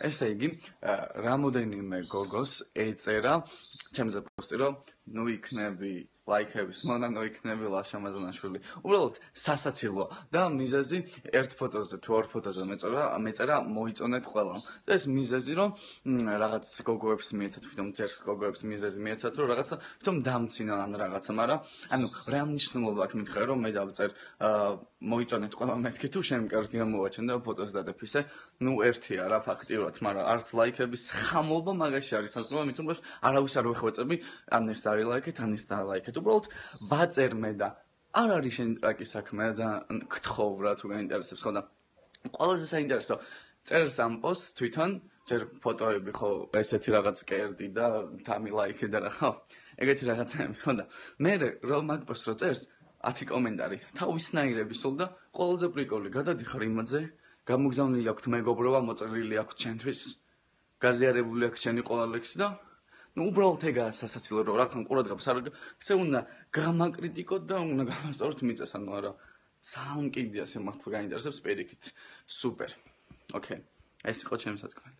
ესე იგი, რამოდენიმე გოგოს ეწერა ჩემზე პოსტი, რომ ნუ იქნები ლაიქების მონა, ნუ იქნები ლაშა მაზანაშვილი. უბრალოდ სასაცილო და მიზეზი ერთ ფოტოზე თუ ორ ფოტოზე მეწერა მოიწონეთ ყველამ. და ეს მიზეზი რომ რაღაც გოგოებს მიეცათ, თვითონ ძერს გოგოებს მიზეზი მიეცათ, რომ რაღაცა თვითონ დამცინონ ან რაღაცა, მაგრამ ანუ რა მნიშვნელობა აქვს მითხარ რომ მე დავწერ მოიწონეთ ყველამ მეთქი თუ შენ მკერდი ამოვაჩენ და ფოტოს დადებ ისე, ნუ ერთია რა ფაქტიურად, მაგრამ არც ლაიქების ხამობა მაგაში არის საზღვრება, მით უმეტეს არავის არ ვეხვეწები, ან ეს დარილაიქეთ, ან ეს დალაიქეთ. უბრალოდ ბაწერ მე და არ არის შენი ტრაკი საქმე და ძალიან გთხოვ რა თუ გაინტერესებს ხო და ყველაზე საინტერესო წერს ამ პოსტს თვითონ ჯერ ფოტოები ხო ესეთი რაღაც კერდი და თამი ლაიქე და რა ხო ეგეთი რაღაცები ხო და მე რომ მაგ პოსტს რო წერს 10 კომენტარი თავისნაირები სულ და ყველაზე პრიკოლი გადადიხარ იმაზე გამოგზავნილი აქვს მეგობრობა მოწერილი აქვს ჩემთვის გაზიარებული აქვს ჩემი ყველა ლექსი და ну უბრალოდ ეგაა სასაცილო რომ რახან ყურადღებას არ გცე უნდა გამაკრიტიკოთ და უნდა გამასწოროთ მიწას ანუ არა ძალიან კიდია სიმართლე გაინტერესებს პირიქით სუპერ ოკეი ეს იყო ჩემი სათქმელი